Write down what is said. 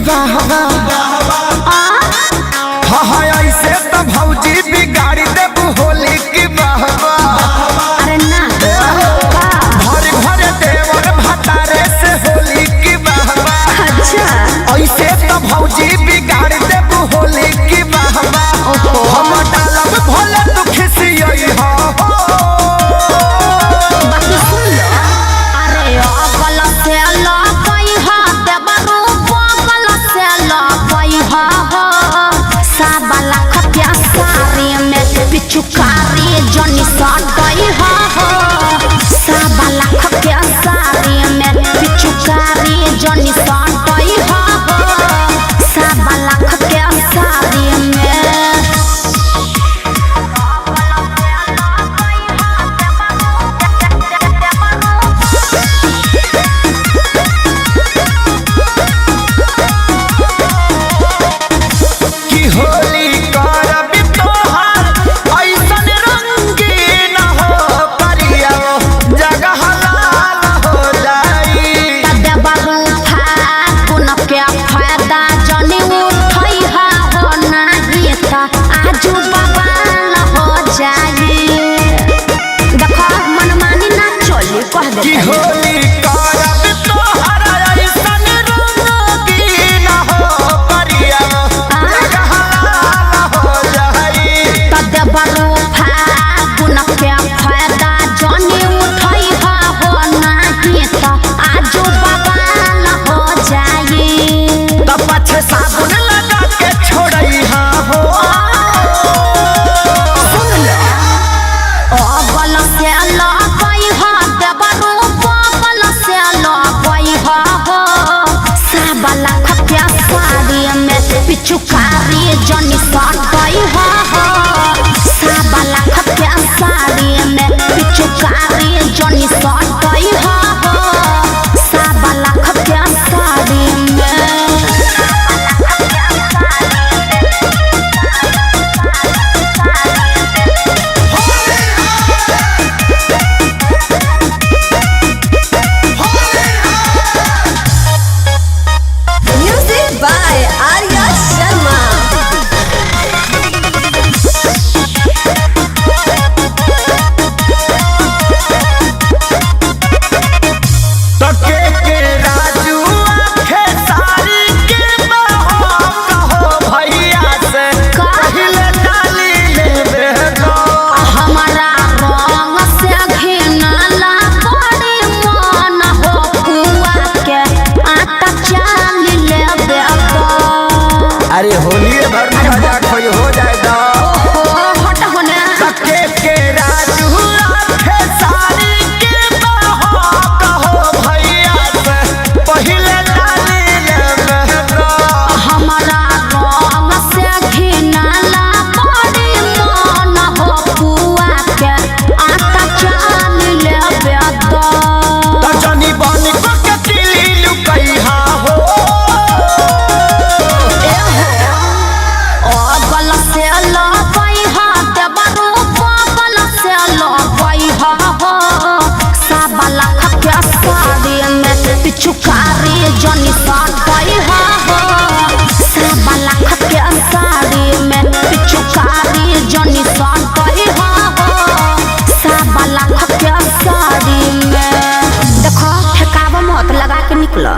बहवा हाँ ऐसे तो भौजी बिगाड़ी देबू होली की बहवा। अरे ना भर भर देवर भतारे से होली की बहवा। अच्छा ऐसे तो भौजी बिगाड़ी देबू होली की बहवा। हम डालब भोले तू खिसियई हो। बाकी सुन लो अरे अगल से लपई हा देबरू बगल से लपई हा हो साबा लाख प्यासारी में पिचुकारी जनी सटई हा हो साबा लाख प्यासारी में पिचुकारी जनी सटई हा हो साबा लाख प्यासारी में। की होली करब तोहार ऐसन रंगीन हो करिया जगह लाल हो जाई। देबरू फागुन के फायदा जनी उठई हा हो नाही त आजू बवाल हो जाई। देखो मनमानी ना चली कह दे की होली करब तोहार ऐसन रंगीन हो करिया जगह लाल हो जाई। देबरू फागुन के फायदा जनी उठई हा हो नाही त आजू बवाल हो जाई। त पछे साबुन लगा के छोड़ई हा हो। अगल से लपई हा देबरू बगल से लपई हा हो साबा लाख प्यासारी में पिचुकारी जनी सटई हा हो साबा लाख प्यासारी में पिचुकारी जनी सटई हा हो साबा लाख प्यासारी में। Music by Arya Sharma. तके के राजू आखे सारी के बहो कहो भैया से पहिले डाली लेबे गो। हमारा रंग से घिनला बड़ी मन हो कुआ के आटा चाल लेबे गो। अरे होली भर में मजाक हो जाए दो। हट होने तके के राजू आखे सारी के बहो कहो भैया से पहिले डाली लेबे गो। हमारा रंग से घिनला बड़ी मन हो कुआ के आटा चाल लेबे गो। त जनी बन को के दिली लुकई हा हो। अगल से लपई हा देबरू बगल से लपई हा हो साबा लाख प्यासारी में पिचुकारी जनी सटई हा हो साबा लाख प्यासारी में पिचुकारी जनी सटई हा हो साबा लाख प्यासारी में। देखो ठेकावा मत लगा के निकल।